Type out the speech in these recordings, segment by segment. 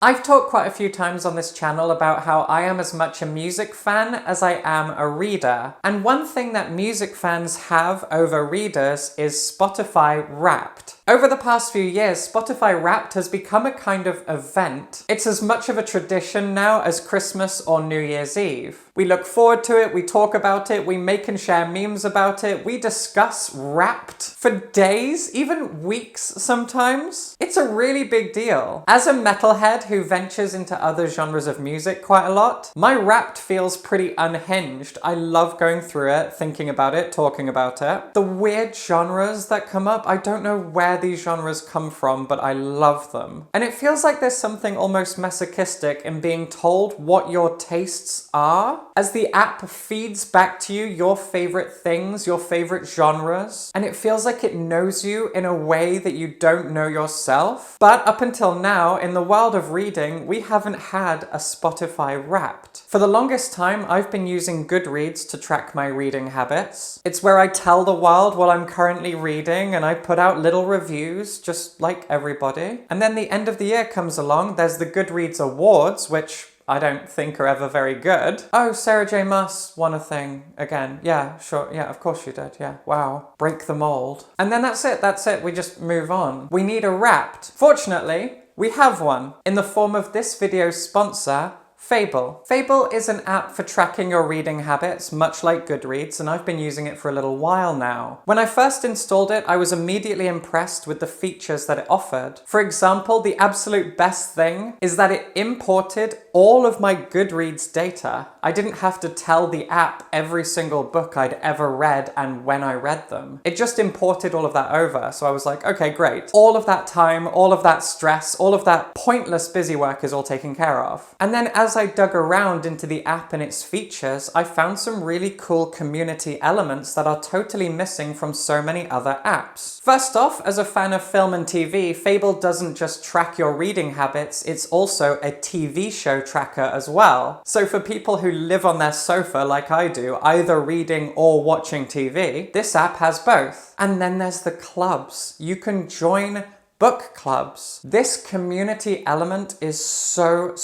I've talked quite a few times on this channel about how I am as much a music fan as I am a reader. And one thing that music fans have over readers is Spotify Wrapped. Over the past few years, Spotify Wrapped has become a kind of event. It's as much of a tradition now as Christmas or New Year's Eve. We look forward to it, we talk about it, we make and share memes about it, we discuss Wrapped for days, even weeks sometimes. It's a really big deal. As a metalhead who ventures into other genres of music quite a lot, my Wrapped feels pretty unhinged. I love going through it, thinking about it, talking about it. The weird genres that come up, I don't know where these genres come from, but I love them. And it feels like there's something almost masochistic in being told what your tastes are, as the app feeds back to you your favorite things, your favorite genres, and it feels like it knows you in a way that you don't know yourself. But up until now, in the world of reading, we haven't had a Spotify Wrapped. For the longest time, I've been using Goodreads to track my reading habits. It's where I tell the world what I'm currently reading, and I put out little reviews, just like everybody. And then the end of the year comes along, there's the Goodreads Awards, which I don't think are ever very good. Oh, Sarah J. Maas won a thing again. Yeah, sure. Yeah, of course she did. Yeah. Wow. Break the mold. And then that's it. We just move on. We need a Wrapped. Fortunately, we have one in the form of this video's sponsor, Fable. Fable is an app for tracking your reading habits, much like Goodreads, and I've been using it for a little while now. When I first installed it, I was immediately impressed with the features that it offered. For example, the absolute best thing is that it imported all of my Goodreads data. I didn't have to tell the app every single book I'd ever read and when I read them. It just imported all of that over, so I was like, okay, great. All of that time, all of that stress, all of that pointless busy work is all taken care of. And then as I dug around into the app and its features, I found some really cool community elements that are totally missing from so many other apps. First off, as a fan of film and TV, Fable doesn't just track your reading habits, it's also a TV show tracker as well. So for people who live on their sofa like I do, either reading or watching TV, this app has both. And then there's the clubs. You can join book clubs. This community element is so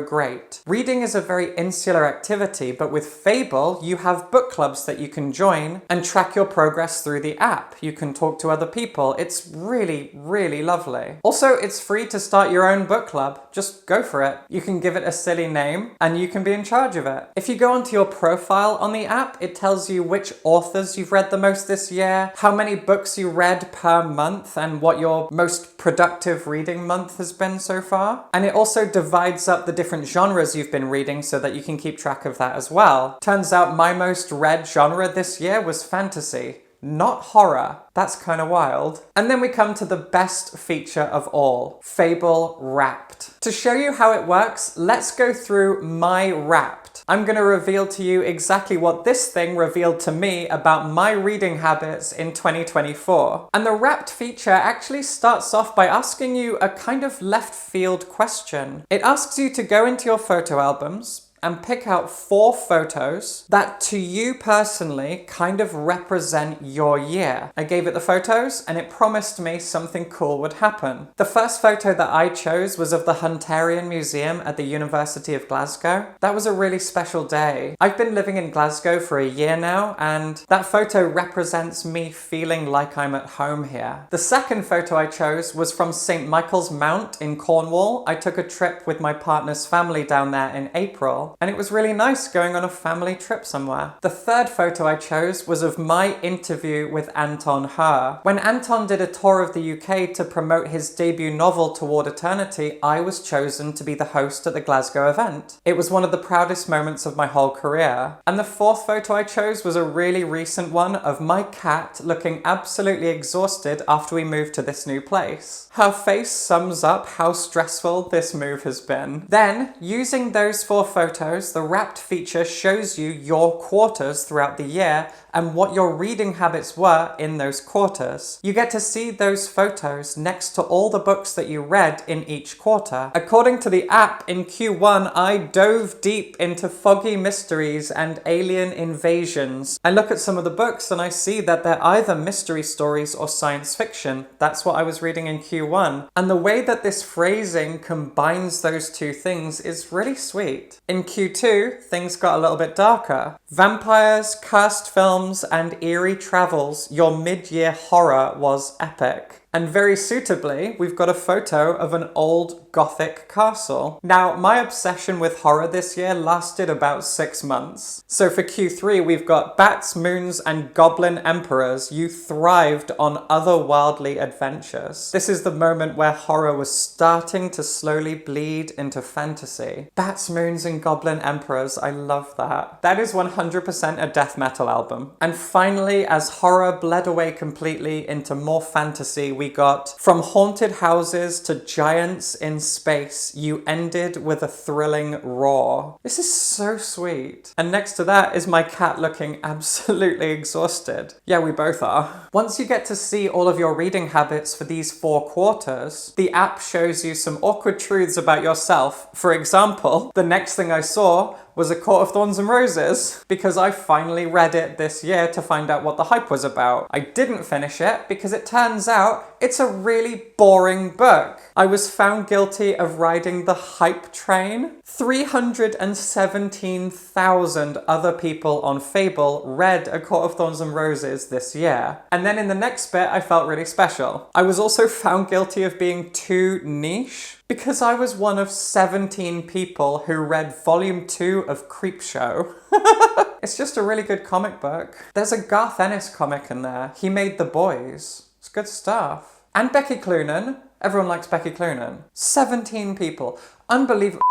great. Reading is a very insular activity, but with Fable, you have book clubs that you can join and track your progress through the app. You can talk to other people. It's really lovely. Also, it's free to start your own book club. Just go for it. You can give it a silly name and you can be in charge of it. If you go onto your profile on the app, it tells you which authors you've read the most this year, how many books you read per month, and what your most productive reading month has been so far. And it also divides up the different genres you've been reading so that you can keep track of that as well. Turns out my most read genre this year was fantasy, not horror. That's kind of wild. And then we come to the best feature of all, Fable Wrapped. To show you how it works, let's go through my Wrapped. I'm going to reveal to you exactly what this thing revealed to me about my reading habits in 2024. And the Wrapped feature actually starts off by asking you a kind of left field question. It asks you to go into your photo albums and pick out 4 photos that to you personally kind of represent your year. I gave it the photos and it promised me something cool would happen. The first photo that I chose was of the Hunterian Museum at the University of Glasgow. That was a really special day. I've been living in Glasgow for a year now, and that photo represents me feeling like I'm at home here. The second photo I chose was from St. Michael's Mount in Cornwall. I took a trip with my partner's family down there in April, and it was really nice going on a family trip somewhere. The third photo I chose was of my interview with Anton Her. When Anton did a tour of the UK to promote his debut novel Toward Eternity, I was chosen to be the host at the Glasgow event. It was one of the proudest moments of my whole career. And the fourth photo I chose was a really recent one of my cat looking absolutely exhausted after we moved to this new place. Her face sums up how stressful this move has been. Then, using those 4 photos, photos, the Wrapped feature shows you your quarters throughout the year and what your reading habits were in those quarters. You get to see those photos next to all the books that you read in each quarter. According to the app, in Q1, I dove deep into foggy mysteries and alien invasions. I look at some of the books and I see that they're either mystery stories or science fiction. That's what I was reading in Q1. And the way that this phrasing combines those two things is really sweet. In Q2, things got a little bit darker. Vampires, cursed films, and eerie travels, your mid-year horror was epic. And very suitably, we've got a photo of an old Gothic castle. Now, my obsession with horror this year lasted about 6 months. So for Q3, we've got bats, moons, and goblin emperors. You thrived on otherworldly adventures. This is the moment where horror was starting to slowly bleed into fantasy. Bats, moons, and goblin emperors, I love that. That is 100% a death metal album. And finally, as horror bled away completely into more fantasy, we got from haunted houses to giants in space, you ended with a thrilling roar. This is so sweet. And next to that is my cat looking absolutely exhausted. Yeah, we both are. Once you get to see all of your reading habits for these 4 quarters, the app shows you some awkward truths about yourself. For example, the next thing I saw was A Court of Thorns and Roses, because I finally read it this year to find out what the hype was about. I didn't finish it because it turns out it's a really boring book. I was found guilty of riding the hype train. 317,000 other people on Fable read A Court of Thorns and Roses this year. And then in the next bit, I felt really special. I was also found guilty of being too niche, because I was one of 17 people who read Volume 2 of Creepshow. It's just a really good comic book. There's a Garth Ennis comic in there. He made The Boys. It's good stuff. And Becky Cloonan. Everyone likes Becky Cloonan. 17 people. Unbelievable.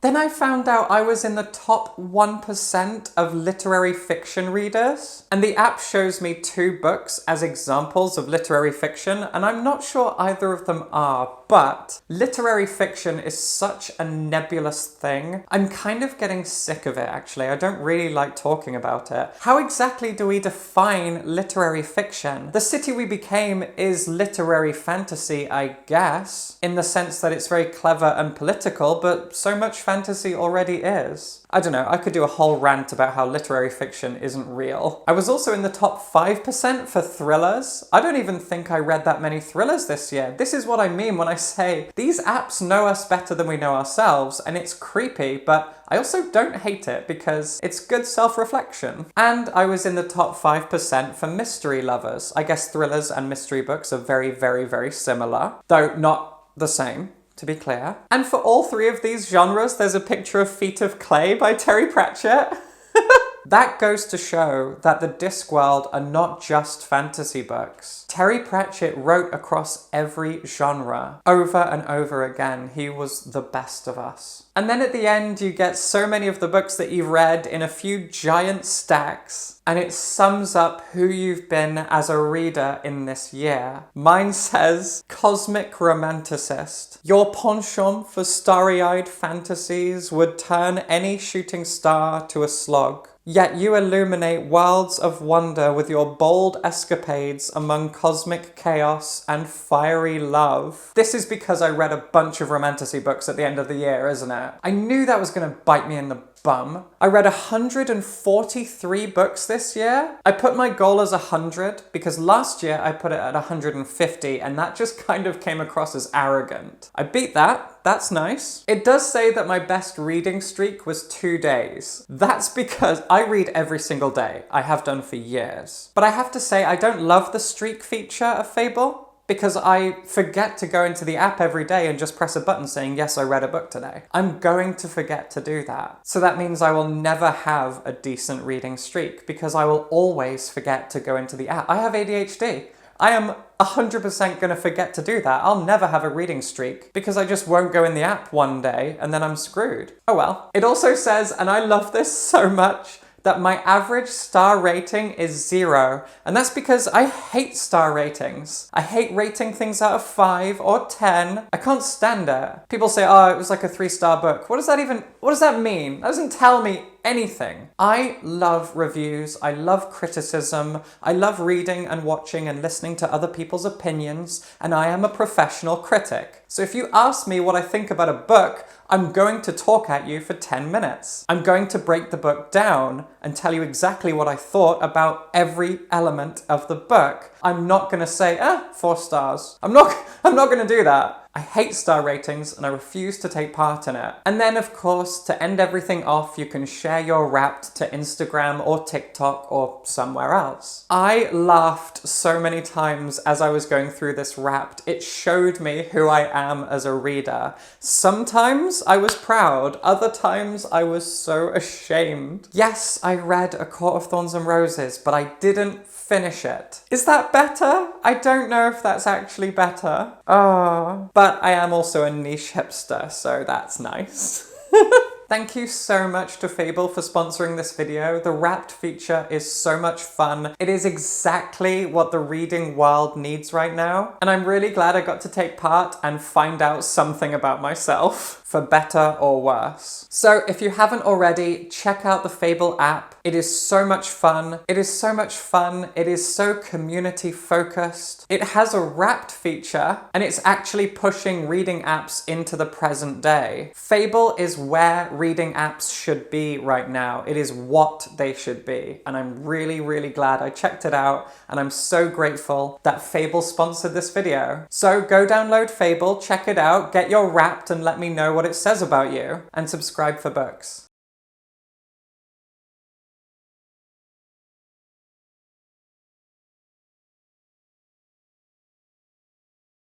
Then I found out I was in the top 1% of literary fiction readers. And the app shows me 2 books as examples of literary fiction, and I'm not sure either of them are, but literary fiction is such a nebulous thing. I'm kind of getting sick of it, actually. I don't really like talking about it. How exactly do we define literary fiction? The City We Became is literary fantasy, I guess, in the sense that it's very clever and political, but so much fantasy already is. I don't know, I could do a whole rant about how literary fiction isn't real. I was also in the top 5% for thrillers. I don't even think I read that many thrillers this year. This is what I mean when I say these apps know us better than we know ourselves, and it's creepy, but I also don't hate it because it's good self-reflection. And I was in the top 5% for mystery lovers. I guess thrillers and mystery books are very, very, very similar, though not the same, to be clear. And for all 3 of these genres, there's a picture of Feet of Clay by Terry Pratchett. That goes to show that the Discworld are not just fantasy books. Terry Pratchett wrote across every genre, over and over again. He was the best of us. And then at the end, you get so many of the books that you've read in a few giant stacks, and it sums up who you've been as a reader in this year. Mine says, Cosmic Romanticist. Your penchant for starry-eyed fantasies would turn any shooting star to a slog. Yet you illuminate worlds of wonder with your bold escapades among cosmic chaos and fiery love. This is because I read a bunch of romantasy books at the end of the year, isn't it? I knew that was going to bite me in the bum. I read 143 books this year. I put my goal as 100 because last year I put it at 150, and that just kind of came across as arrogant. I beat that. That's nice. It does say that my best reading streak was 2 days. That's because I read every single day. I have done for years. But I have to say, I don't love the streak feature of Fable, because I forget to go into the app every day and just press a button saying, yes, I read a book today. I'm going to forget to do that. So that means I will never have a decent reading streak because I will always forget to go into the app. I have ADHD. I am 100% going to forget to do that. I'll never have a reading streak because I just won't go in the app one day and then I'm screwed. Oh well. It also says, and I love this so much, that my average star rating is 0. And that's because I hate star ratings. I hate rating things out of 5 or 10. I can't stand it. People say, oh, it was like a 3-star book. What does that mean? That doesn't tell me anything. I love reviews. I love criticism. I love reading and watching and listening to other people's opinions, and I am a professional critic. So if you ask me what I think about a book, I'm going to talk at you for 10 minutes. I'm going to break the book down and tell you exactly what I thought about every element of the book. I'm not going to say, 4 stars. I'm not going to do that. I hate star ratings and I refuse to take part in it. And then, of course, to end everything off, you can share your Wrapped to Instagram or TikTok or somewhere else. I laughed so many times as I was going through this Wrapped. It showed me who I am as a reader. Sometimes I was proud, other times I was so ashamed. Yes, I read A Court of Thorns and Roses, but I didn't finish it. Is that better? I don't know if that's actually better. Oh. But I am also a niche hipster, so that's nice. Thank you so much to Fable for sponsoring this video. The Wrapped feature is so much fun. It is exactly what the reading world needs right now. And I'm really glad I got to take part and find out something about myself, for better or worse. So if you haven't already, check out the Fable app. It is so much fun. It is so much fun. It is so community focused. It has a Wrapped feature, and it's actually pushing reading apps into the present day. Fable is where reading apps should be right now. It is what they should be. And I'm really, really glad I checked it out, and I'm so grateful that Fable sponsored this video. So go download Fable, check it out, get your Wrapped, and let me know what it says about you, and subscribe for books.